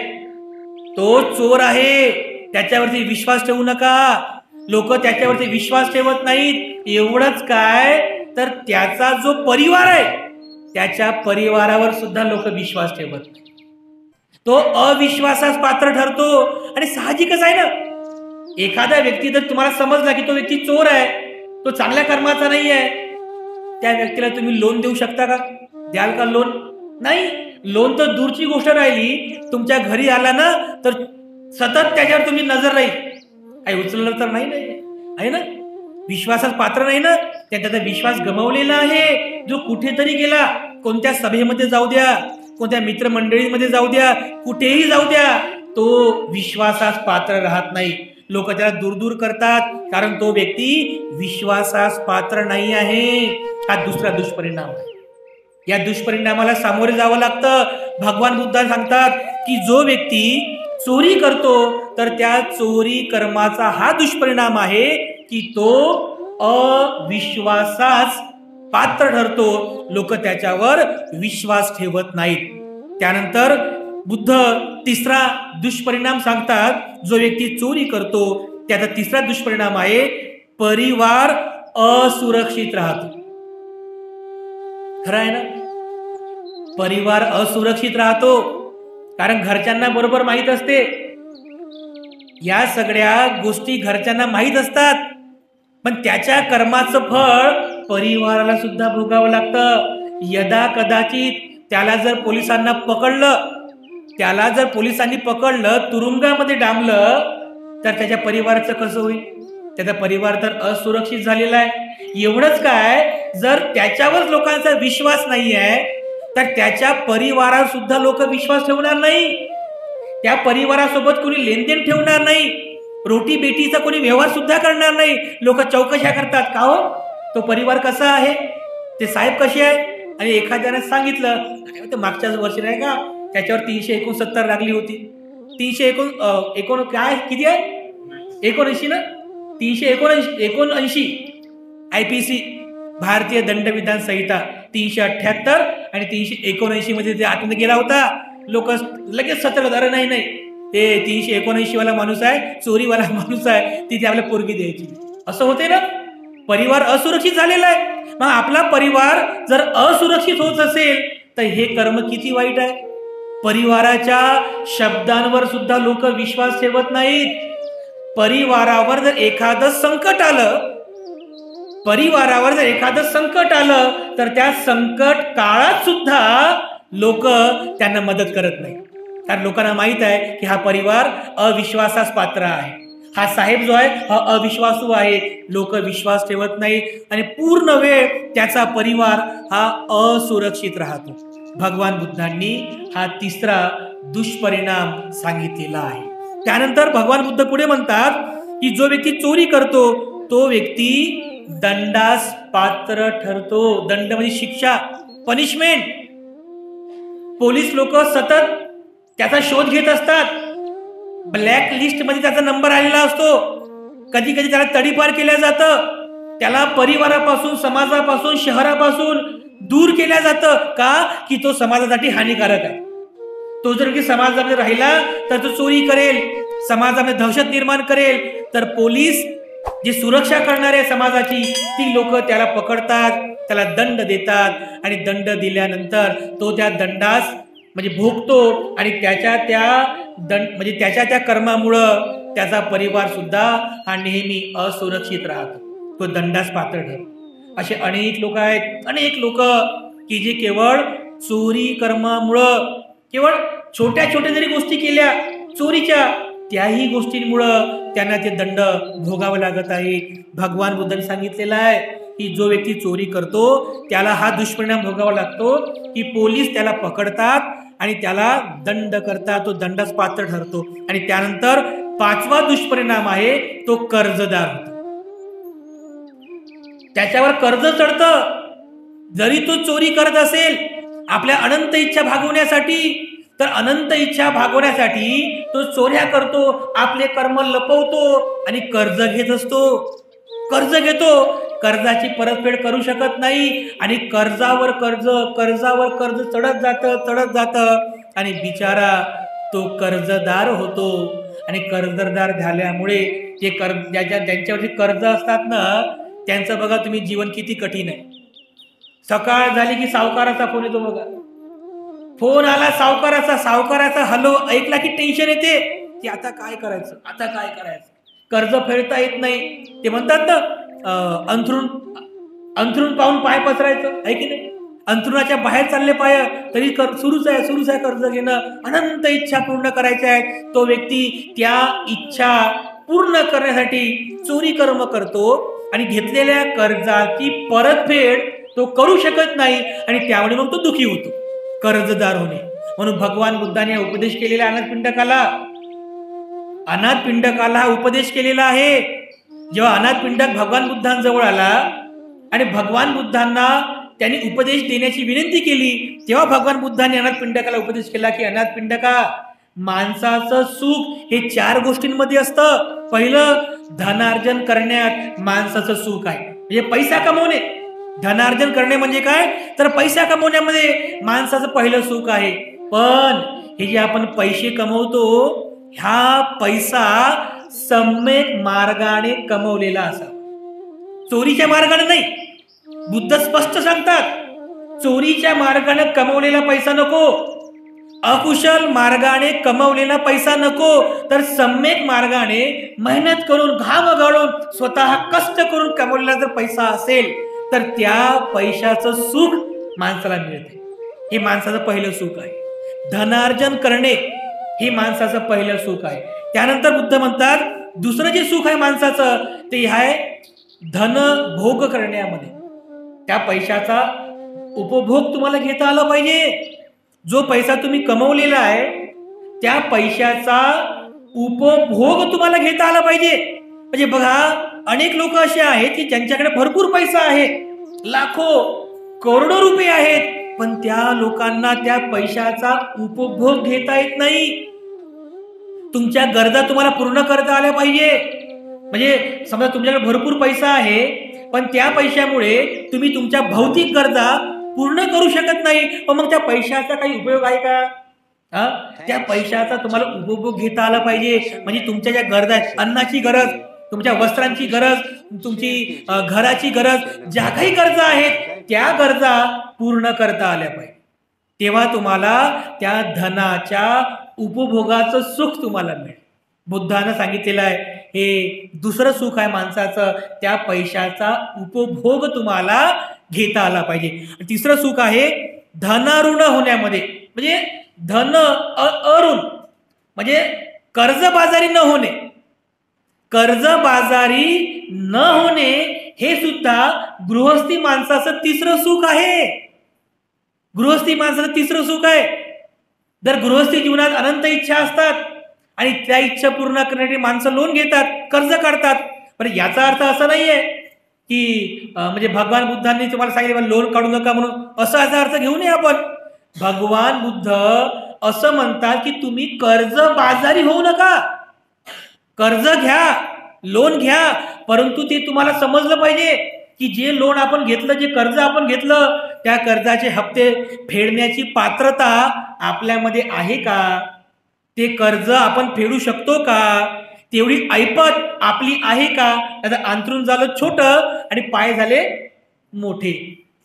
तो चोर आहे, त्याच्यावरती विश्वास ठेवू नका. लोक त्याच्यावरती विश्वास ठेवत नाहीत. एवढंच काय, तर त्याचा जो परिवार आहे, त्याच्या परिवारावर सुद्धा लोक विश्वास ठेवत नाही. तो अविश्वासास पात्र ठरतो. आणि साहजिकच आहे ना, एखादा व्यक्ती जर तुम्हाला समजला की तो व्यक्ती चोर आहे, तो चांगल्या कर्माचा नाही आहे, त्या व्यक्तीला तुम्ही लोन देऊ शकता का? द्याल का लोन? नाही. लोन तर दूरची गोष्ट राहिली, तुमच्या घरी आला ना तर सतत त्याच्यावर तुम्ही नजर राहील. काही उचललं तर नाही आहे ना, विश्वासास पात्र नाही ना, त्याचा विश्वास गमावलेला आहे. जो कुठेतरी गेला, कोणत्या सभेमध्ये जाऊ द्या, कोणत्या मित्रमंडळीमध्ये जाऊ द्या, कुठेही जाऊ द्या, तो विश्वासास पात्र राहत नाही. लोक त्याला दूर दूर करतात, कारण तो व्यक्ती विश्वासास पात्र नाही आहे. हा दुसरा दुष्परिणाम आहे. या दुष्परिणामाला सामोरे जावं लागतं. भगवान बुद्ध सांगतात की जो व्यक्ती चोरी करतो तर त्या चोरी कर्माचा हा दुष्परिणाम आहे की तो अविश्वासास पात्र ठरतो. लोक त्याच्यावर विश्वास ठेवत नाहीत. त्यानंतर बुद्ध तिसरा दुष्परिणाम सांगतात. जो व्यक्ती चोरी करतो त्याचा तिसरा दुष्परिणाम आहे परिवार असुरक्षित राहतो. खरं आहे ना, परिवार असुरक्षित राहतो. कारण घरच्यांना बरोबर माहित असते, या सगळ्या गोष्टी घरच्यांना माहित असतात, पण त्याच्या कर्माचं फळ परिवाराला सुद्धा भोगावं लागतं. यदा कदाचित त्याला जर पोलिसांना पकडलं, तुरुंगामध्ये डांबलं, तर त्याच्या परिवाराचं कसं होईल? त्याचा परिवार तर असुरक्षित झालेला आहे. एवढंच काय, जर त्याच्यावर लोकांचा विश्वास नाही आहे तर त्याच्या परिवारावर सुद्धा लोक विश्वास ठेवणार नाही. त्या परिवारासोबत कोणी लेनदेन ठेवणार नाही. रोटी बेटीचा कोणी व्यवहार सुद्धा करणार नाही. लोक चौकशा करतात, का हो तो परिवार कसा आहे, ते साहेब कसे आहे. आणि एखाद्याने सांगितलं मागच्याच वर्षी नाही का त्याच्यावर 369 लागली होती. 379 काय किती आहे, 79 ना, 379 IPC भारतीय दंडविधान संहिता 378 आणि 379 मध्ये ते आतमध्ये गेला होता. लोक लगेच सतर्क झालं, नाही ते 379 वाला माणूस आहे, चोरीवाला माणूस आहे, ती आपल्याला पोरगी द्यायची. असं होते ना, परिवार असुरक्षित झालेला आहे. मग आपला परिवार जर असुरक्षित होत असेल तर हे कर्म किती वाईट आहे. परिवाराच्या शब्दांवर सुद्धा लोक विश्वास ठेवत नाहीत. परिवारावर जर एखादं संकट आलं तर त्या संकट काळात सुद्धा लोक त्यांना मदत करत नाही. कारण लोकांना माहित आहे की हा परिवार अविश्वासास पात्र आहे, हा साहेब जो आहे हा अविश्वासू आहे. लोक विश्वास ठेवत नाही आणि पूर्ण वेळ त्याचा परिवार हा असुरक्षित राहतो. भगवान बुद्धांनी हा तिसरा दुष्परिणाम सांगितलेला आहे. त्यानंतर भगवान बुद्ध पुढे म्हणतात की जो व्यक्ती चोरी करतो तो व्यक्ती दंडास पात्र ठरतो. दंड म्हणजे शिक्षा, पनिशमेंट. पोलीस लोक सतत त्याचा शोध घेत असतात. ब्लॅक लिस्ट मध्ये त्याचा नंबर आलेला असतो. कधी कधी त्याला तडीपार केल्या जातं. त्याला परिवारापासून, समाजापासून, शहरापासून दूर केल्या जातं. का? की तो समाजासाठी हानिकारक आहे. तो जर समाजामध्ये राहिला तर तो चोरी करेल, समाजामध्ये दहशत निर्माण करेल. तर पोलीस जी सुरक्षा करणारे समाजाची ती लोक त्याला पकडतात, त्याला दंड देतात आणि दंड दिल्यानंतर तो त्या दंडास म्हणजे भोगतो आणि त्याच्या त्या कर्मामुळं त्याचा परिवार सुद्धा हा नेहमी असुरक्षित राहतो, तो दंडास पात्र ठरतो. असे अनेक लोक आहेत, अनेक लोक की जे केवळ चोरी कर्मामुळं, केवळ छोट्या छोट्या जरी गोष्टी केल्या चोरीच्या, त्याही गोष्टींमुळं त्यांना ते दंड भोगावं लागत आहे. भगवान बुद्धांनी सांगितलेलं आहे की जो व्यक्ती चोरी करतो त्याला हा दुष्परिणाम भोगावा लागतो की पोलीस त्याला पकडतात आणि त्याला दंड करतात, तो दंडास पात्र ठरतो. आणि त्यानंतर पाचवा दुष्परिणाम आहे तो कर्जदार होतो. त्याच्यावर कर्ज चढतं. जरी तो चोरी करत असेल आपल्या अनंत इच्छा भागवण्यासाठी, तर अनंत इच्छा भागवण्यासाठी तो चोऱ्या करतो, आपले कर्म लपवतो आणि कर्ज घेत असतो. कर्ज घेतो, कर्जाची परतफेड करू शकत नाही आणि कर्जावर कर्ज चढत जातं आणि बिचारा तो कर्जदार होतो. आणि कर्जदार झाल्यामुळे ते ज्यांच्यावरती कर्ज असतात ना, त्यांचं बघा तुम्ही जीवन किती कठीण आहे. सकाळ झाली की सावकाराचा फोन येतो बघा. फोन आला सावकाराचा हॅलो ऐकला की टेन्शन येते की आता काय करायचं. कर्ज फेडता येत नाही. ते म्हणतात ना अंथरून पाहून पाय पसरायचं आहे की नाही. अंथरुणाच्या बाहेर चालले पाय तरी सुरूच आहे कर्ज घेणं. अनंत इच्छा पूर्ण करायच्या आहेत. तो व्यक्ती त्या इच्छा पूर्ण करण्यासाठी चोरी कर्म करतो आणि घेतलेल्या कर्जाची परतफेड तो करू शकत नाही आणि त्यामुळे मग तो दुखी होतो, कर्जदार होणे. म्हणून भगवान बुद्धाने उपदेश केलेला अनाथ पिंडकाला हा उपदेश केलेला आहे. जेव्हा अनाथ पिंडक भगवान बुद्धांजवळ आला आणि भगवान बुद्धांना त्यांनी उपदेश देण्याची विनंती केली, तेव्हा भगवान बुद्धांनी अनाथ पिंडकाला उपदेश केला की अनाथ पिंडका, माणसाचं सुख हे 4 गोष्टींमध्ये असतं. पहिलं, धनार्जन करण्यात माणसाचं सुख आहे, म्हणजे पैसा कमवणे. धनार्जन करणे म्हणजे काय, तर पैसा कमवण्यामध्ये माणसाचं पहिलं सुख आहे. पण हे जे आपण पैसे कमवतो, ह्या पैसा सम्यक मार्गाने कमवलेला असावा, चोरीच्या मार्गाने नाही. बुद्ध स्पष्ट सांगतात, चोरीच्या मार्गाने कमवलेला पैसा नको, अकुशल मार्गाने कमवलेला पैसा नको, तर सम्यक मार्गाने मेहनत करून घाम गाळून स्वतः कष्ट करून कमवलेला जर पैसा असेल तर त्या पैशाचं सुख माणसाला मिळते. हे माणसाचं पहिलं सुख आहे. धनार्जन करणे हे माणसाचं पहिलं सुख आहे. त्यानंतर बुद्ध म्हणतात दुसरं जे सुख आहे माणसाचं ते आहे धन भोग करण्यामध्ये. त्या पैशाचा उपभोग तुम्हाला घेता आला पाहिजे. जो पैसा तुम्ही कमवलेला आहे त्या पैशाचा उपभोग तुम्हाला घेता आला पाहिजे. म्हणजे बघा, अनेक लोक असे आहेत की ज्यांच्याकडे भरपूर पैसा आहे, लाखो करोडो रुपये आहेत, पण त्या लोकांना त्या पैशाचा उपभोग घेता येत नाही. तुमच्या गरजा तुम्हाला पूर्ण करता आल्या पाहिजे. म्हणजे समजा तुमच्याकडे भरपूर पैसा आहे, पण त्या पैशामुळे तुम्ही तुमच्या भौतिक गरजा पूर्ण करू शकत नाही, मग त्या पैशाचा काही उपयोग आहे का? त्या पैशाचा तुम्हाला उपभोग घेता आला पाहिजे. म्हणजे तुमच्या ज्या गरजा आहेत, अन्नाची गरज, तुमच्या वस्त्रांची गरज, तुमची घराची गरज, ज्या काही गरजा आहेत त्या गरजा पूर्ण करता आल्या पाहिजे. तेव्हा तुम्हाला त्या धनाच्या उपभोगाचं सुख तुम्हाला मिळेल. बुद्धानं सांगितलेलं आहे हे दुसरं सुख आहे माणसाचं, त्या पैशाचा उपभोग तुम्हाला घेता आला पाहिजे. तिसरं सुख आहे धनाऋण होण्यामध्ये, म्हणजे धन अऋण म्हणजे कर्जबाजारी न होणे. कर्जबाजारी न होणे हे सुद्धा गृहस्थी माणसाचं तिसरं सुख आहे. गृहस्थी माणसाचं तिसरं सुख आहे. जर गृहस्थी जीवनात अनंत इच्छा असतात आणि त्या इच्छा पूर्ण करण्यासाठी माणसं लोन घेतात, कर्ज काढतात, पण याचा अर्थ असा नाहीये की म्हणजे भगवान बुद्धांनी तुम्हाला सांगितलं लोन काढू नका म्हणून, असा याचा अर्थ घेऊ नये आपण. भगवान बुद्ध असं म्हणतात की तुम्ही कर्जबाजारी होऊ नका. कर्ज घ्या, लोन घ्या, परंतु ते तुम्हाला समजलं पाहिजे की जे लोन आपण घेतलं, जे कर्ज आपण घेतलं, त्या कर्जाचे हप्ते फेडण्याची पात्रता आपल्यामध्ये आहे का? ते कर्ज आपण फेडू शकतो का? तेवढी ऐपत आपली आहे का? त्याचं अंथरूण झालं छोटं आणि पाय झाले मोठे.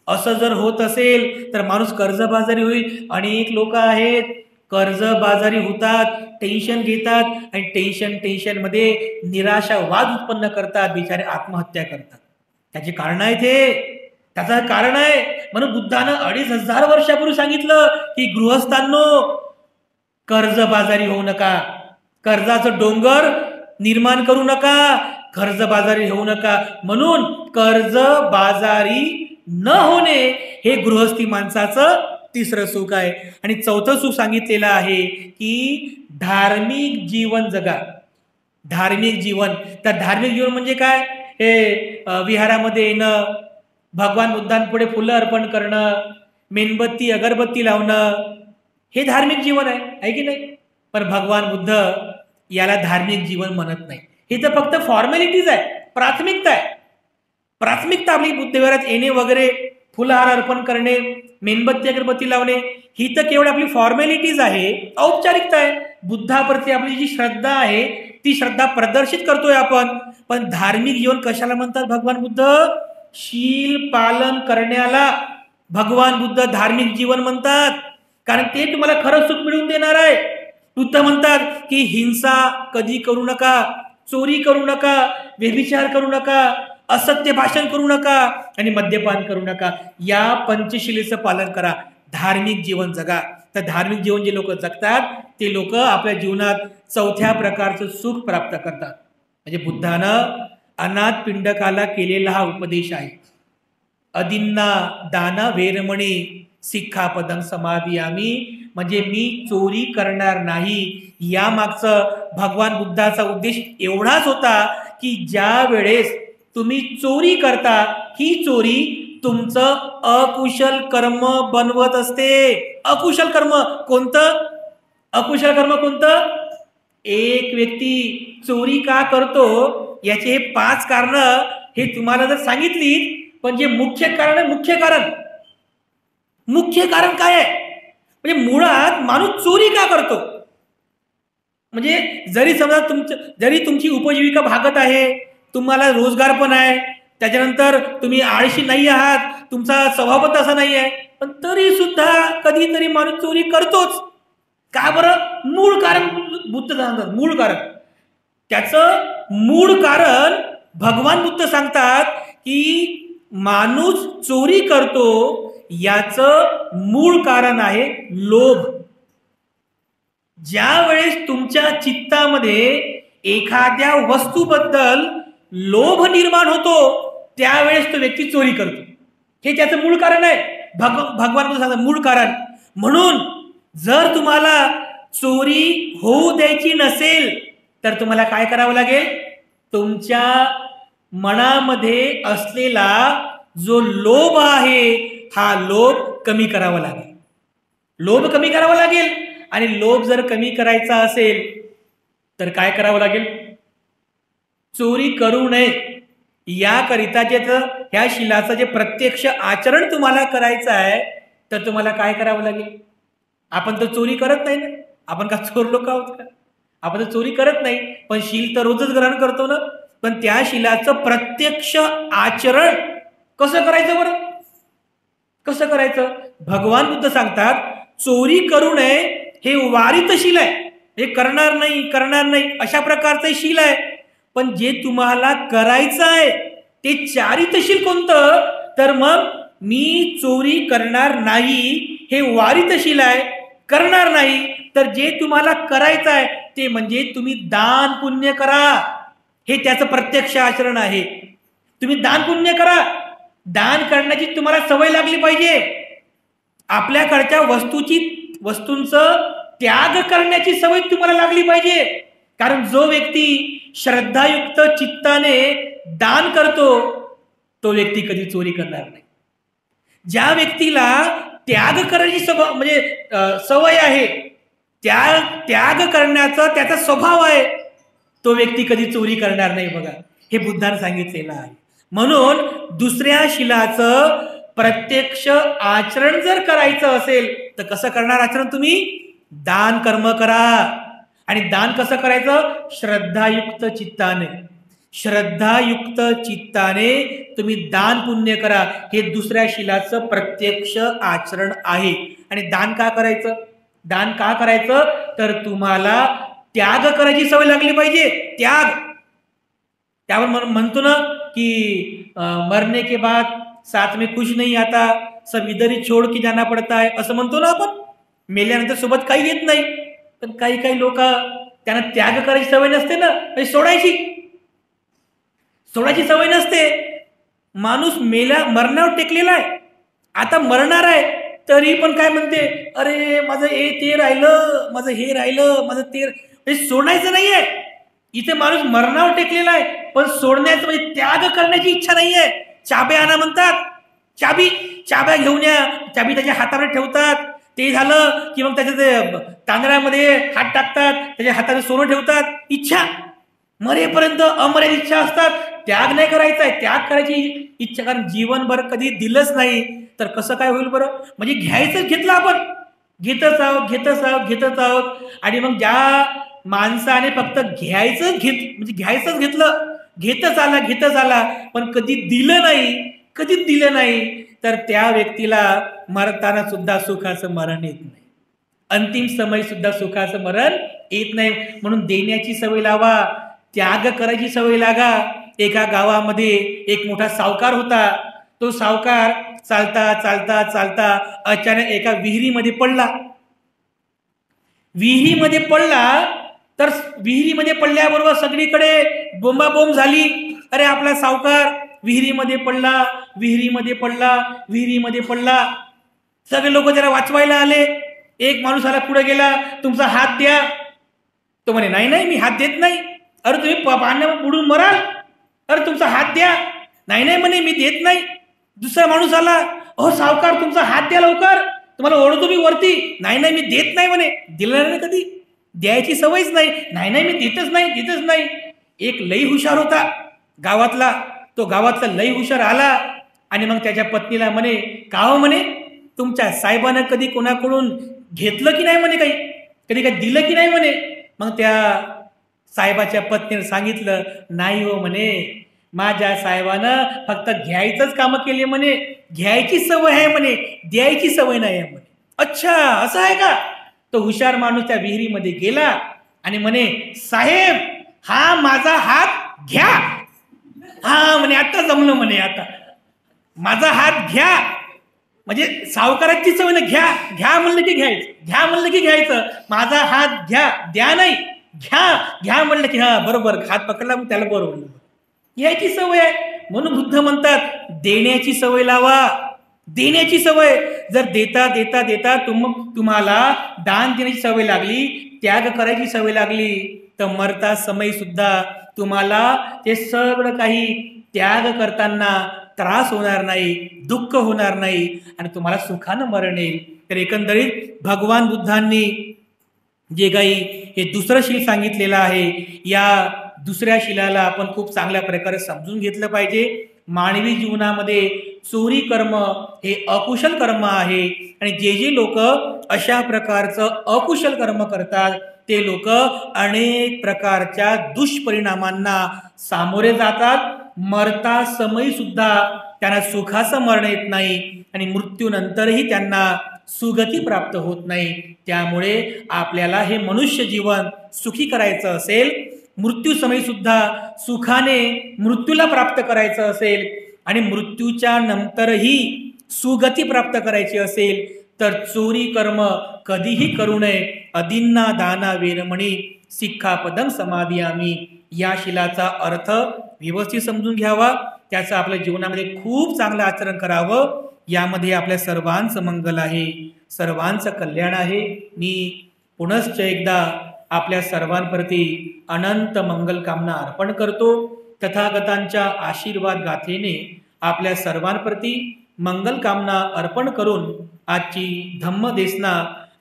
असं जर होत असेल तर माणूस कर्जबाजारी होईल. अनेक लोक आहेत कर्जबाजारी होतात, टेन्शन घेतात आणि टेन्शन मध्ये निराशावाद उत्पन्न करतात, बिचारे आत्महत्या करतात. त्याचे कारण आहे त्याचं कारण आहे. म्हणून बुद्धानं 2500 वर्षापूर्वी सांगितलं की गृहस्थांनो कर्जबाजारी होऊ नका, कर्जाचं डोंगर निर्माण करू नका, कर्जबाजारी होऊ नका. म्हणून कर्जबाजारी न होणे हे गृहस्थी माणसाचं तिसरं सुख आहे. आणि चौथं सुख सांगितलेलं आहे की धार्मिक जीवन जगा. धार्मिक जीवन, तर धार्मिक जीवन म्हणजे काय? हे विहारामध्ये येणं, भगवान बुद्धांपुढे फुलं अर्पण करणं, मेणबत्ती अगरबत्ती लावणं, हे धार्मिक जीवन आहे की नाही? पण भगवान बुद्ध याला धार्मिक जीवन म्हणत नाही. हे तर फक्त फॉर्मॅलिटीज आहे, प्राथमिकता आहे. प्राथमिकता आपली बुद्धविहारात येणे वगैरे, फुलहार अर्पण करणे, मेणबत्ती अगरबत्ती लावणे, ही तर केवळ आपली फॉर्मॅलिटीज आहे, औपचारिकता आहे. बुद्धाप्रती आपली जी श्रद्धा आहे ती श्रद्धा प्रदर्शित करतोय आपण. पण धार्मिक जीवन कशाला म्हणतात भगवान बुद्ध? शील पालन करण्याला. भगवान बुद्ध धार्मिक जीवन म्हणतात, कारण ते तुम्हाला खरं सुख मिळवून देणार आहे. बुद्ध म्हणतात की हिंसा कधी करू नका, चोरी करू नका, व्यभिचार करू नका, असत्य भाषण करू नका आणि मद्यपान करू नका. या पंचशिलेचं पालन करा, धार्मिक जीवन जगा. तर धार्मिक जीवन जे लोक जगतात ते लोक आपल्या जीवनात चौथ्या प्रकारचं सुख प्राप्त करतात. म्हणजे बुद्धानं अनाथ पिंडकाला केलेला हा उपदेश आहे. अदिन्ना दान वेरमणी सिक्खापदं समादियामी, म्हणजे मी चोरी करणार नाही. या मागचं भगवान बुद्धाचा उद्देश एवढाच होता की ज्या वेळेस तुम्ही चोरी करता, ही चोरी तुमचं अकुशल कर्म बनवत असते. अकुशल कर्म कोणतं? अकुशल कर्म कोणतं? एक व्यक्ती चोरी का करतो याचे हे 5 कारण हे तुम्हाला जर सांगितली, पण जे मुख्य कारण मुख्य कारण काय आहे? म्हणजे मुळात माणूस चोरी का करतो? म्हणजे जरी समजा जरी तुमची उपजीविका भागत आहे, तुम्हाला रोजगार पण आहे, त्याच्यानंतर तुम्ही आळशी नाही आहात, तुमचा स्वभाव पण तसा नाही आहे, पण तरी सुद्धा कधीतरी माणूस चोरी करतोच. का बरं? मूळ कारण बुद्ध सांगतात. मूळ कारण, त्याचं मूळ कारण भगवान बुद्ध सांगतात की माणूस चोरी करतो याचं मूळ कारण आहे लोभ. ज्या वेळेस तुमच्या चित्तामध्ये एखाद्या वस्तूबद्दल लोभ निर्माण होतो त्यावेळेस तो व्यक्ती चोरी करतो. हे त्याचं मूळ कारण आहे. भगवान बुद्ध सांगतात मूळ कारण. म्हणून जर तुम्हाला चोरी होऊ द्यायची नसेल तर तुम्हाला काय करावं लागेल? तुमच्या मनामध्ये असलेला जो लोभ आहे हा लोभ कमी करावा लागेल. लोभ कमी करावा लागेल. आणि लोभ जर कमी करायचा असेल तर काय करावं लागेल? चोरी करू नये याकरिता ह्या शिलाचं जे प्रत्यक्ष आचरण तुम्हाला करायचं आहे तर तुम्हाला काय करावं लागेल? आपण तर चोरी करत नाही ना, आपण का चोर लोक आहोत का? आपण तर चोरी करत नाही, पण शील तर रोजच ग्रहण करतो ना. पण त्या शिलाचं प्रत्यक्ष आचरण कसं करायचं बरं? कसं करायचं? भगवान बुद्ध सांगतात चोरी करू नये हे वारित शील आहे. हे करणार नाही अशा प्रकारचं शील आहे. पण जे तुम्हाला करायचं आहे ते चारितशील कोणतं? तर मग मी चोरी करणार नाही हे वारितशील आहे, करणार नाही. तर जे तुम्हाला करायचं आहे ते म्हणजे तुम्ही दान पुण्य करा, हे त्याचं प्रत्यक्ष आचरण आहे. तुम्ही दान पुण्य करा. दान करण्याची तुम्हाला सवय लागली पाहिजे. आपल्याकडच्या वस्तूंचं त्याग करण्याची सवय तुम्हाला लागली पाहिजे. कारण जो व्यक्ती श्रद्धायुक्त चित्ताने दान करतो तो व्यक्ती कधी चोरी करणार नाही. ज्या व्यक्तीला त्याग करण्याची सवय आहे, त्याग करण्याचा त्याचा स्वभाव आहे, तो व्यक्ती कधी चोरी करणार नाही. बघा, हे बुद्धाने सांगितलेलं आहे. म्हणून दुसऱ्या शिलाचं प्रत्यक्ष आचरण जर करायचं असेल तर कसं करणार आचरण? तुम्ही दान कर्म करा. आणि दान कसं करायचं? श्रद्धायुक्त चित्ताने. श्रद्धायुक्त चित्ताने तुम्ही दान पुण्य करा. हे दुसऱ्या शिलाचं प्रत्यक्ष आचरण आहे. आणि दान का करायचं? दान का करायचं? तर तुम्हाला त्याग करायची सवय लागली पाहिजे. त्याग. त्यावर म्हणतो ना की मरने के बाद साथ में कुछ नहीं आता, सब इधर ही छोड़ के जाना पड़ता है, असं म्हणतो ना आपण. मेल्यानंतर सोबत काही येत नाही. पण काही लोक त्यांना त्याग करायची सवय नसते ना, म्हणजे सोडायची सवय नसते. माणूस मरणावर टेकलेला आहे, आता मरणार आहे, तरी पण काय म्हणते, अरे माझं ते राहिलं, माझं हे राहिलं, माझं ते सोडायचं नाहीये. इथे माणूस मरणावर टेकलेला आहे, पण सोडण्याचं म्हणजे त्याग करण्याची इच्छा नाहीये. चाब्या आणा म्हणतात, चाब्या घेऊन या. चाबी त्याच्या हातावर ठेवतात. ते झालं की मग त्याच्या तांदळामध्ये हात टाकतात, त्याच्या हाताने सोनं ठेवतात. इच्छा मरेपर्यंत अमर्यादित इच्छा असतात. त्याग नाही करायचा आहे, त्याग करायची इच्छा. कारण जीवनभर कधी दिलंच नाही तर कसं काय होईल बरं? म्हणजे घेतलं आपण, घेतच आहोत. आणि मग ज्या माणसाने फक्त घ्यायचंच घेतलं, घेतच आला, पण कधी दिलं नाही, कधीच दिलं नाही, तर त्या व्यक्तीला मरताना सुद्धा सुखाचं मरण येत नाही, अंतिम समय सुद्धा सुखाचं मरण येत नाही. म्हणून देण्याची सवय लावा, त्याग करायची सवय लागा. एका गावामध्ये एक मोठा सावकार होता. तो सावकार चालता चालता चालता अचानक एका विहिरीमध्ये पडला. विहिरीमध्ये पडला तर विहिरीमध्ये पडल्याबरोबर सगळीकडे बोंबाबोंब झाली. अरे आपला सावकार विहिरीमध्ये पडला, विहिरीमध्ये पडला, विहिरीमध्ये पडला. सगळे लोक त्याला वाचवायला आले. एक माणूस आला, पुढे गेला, तुमचा हात द्या. तो म्हणे नाही नाही मी हात देत नाही. अरे तुम्ही पाण्यात बुडून मराल, अरे तुमचा हात द्या. नाही नाही म्हणे मी देत नाही. दुसरा माणूस आला, अहो सावकार तुमचा हात द्या लवकर, तुम्हाला ओढतो मी वरती. नाही नाही मी देत नाही म्हणे. दिलं नाही कधी, द्यायची सवयच नाही. नाही नाही मी देतच नाही, देतच नाही. एक लई हुशार होता गावातला, तो गावातला लई हुशार आला आणि मग त्याच्या पत्नीला म्हणे, का हो म्हणे तुमच्या साहेबानं कधी कोणाकडून घेतलं की नाही म्हणे, काही कधी काही दिलं की नाही म्हणे. मग त्या साहेबाच्या पत्नीने सांगितलं, नाही हो म्हणे, माझ्या साहेबानं फक्त घ्यायचंच काम केले म्हणे, घ्यायची सवय आहे म्हणे, द्यायची सवय नाही आहे म्हणे. अच्छा असं आहे का. तो हुशार माणूस त्या विहिरीमध्ये गेला आणि म्हणे, साहेब हा माझा हात घ्या. हा म्हणे आता जमलं म्हणे, आता माझा हात घ्या. म्हणजे सावकाराची सवय ना, घ्या घ्या म्हणलं की घ्यायचं, घ्या म्हणलं की घ्यायचं. माझा हात घ्या, द्या नाही, घ्या घ्या म्हणलं की हा बरोबर, हात पकडला मग त्याला बरोबर घ्यायची सवय आहे. म्हणून बुद्ध म्हणतात देण्याची सवय लावा, देण्याची सवय. जर देता देता देता तुम्हाला दान देण्याची सवय लागली, त्याग करायची सवय लागली, तर मरता समय सुद्धा तुम्हाला ते सगळं काही त्याग करताना त्रास होणार नाही, दुःख होणार नाही आणि तुम्हाला सुखानं मरण येईल. तर एकंदरीत भगवान बुद्धांनी जे काही हे दुसरं शील सांगितलेलं आहे, या दुसऱ्या शिलाला आपण खूप चांगल्या प्रकारे समजून घेतलं पाहिजे. मानवी जीवनामध्ये चोरी कर्म हे अकुशल कर्म आहे आणि जे जे लोक अशा प्रकारचं अकुशल कर्म करतात ते लोक अनेक प्रकारच्या दुष्परिणामांना सामोरे जातात. मरता समय सुद्धा त्यांना सुखाचं मरण येत नाही आणि मृत्यूनंतरही त्यांना सुगती प्राप्त होत नाही. त्यामुळे आपल्याला हे मनुष्य जीवन सुखी करायचं असेल, मृत्यू समय सुद्धा सुखाने मृत्यूला प्राप्त करायचं असेल आणि मृत्यूच्या नंतरही सुगती प्राप्त करायची असेल, तर चोरी कर्म कधीही करू नये. अदिन्ना दाना वेरमणी सिक्खापदं समादियामी, या शिलाचा अर्थ व्यवस्थित समजून घ्यावा, त्याचं आपल्या जीवनामध्ये खूप चांगलं आचरण करावं. यामध्ये आपल्या सर्वांचं मंगल आहे, सर्वांचं कल्याण आहे. मी पुनश्च एकदा आपल्या सर्वांप्रती अनंत मंगल कामना अर्पण करतो. तथागतांच्या आशीर्वाद गाथेने आपल्या सर्वांप्रती मंगल कामना अर्पण करून आजची धम्म देसना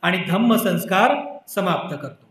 आणि धम्म संस्कार समाप्त करतो.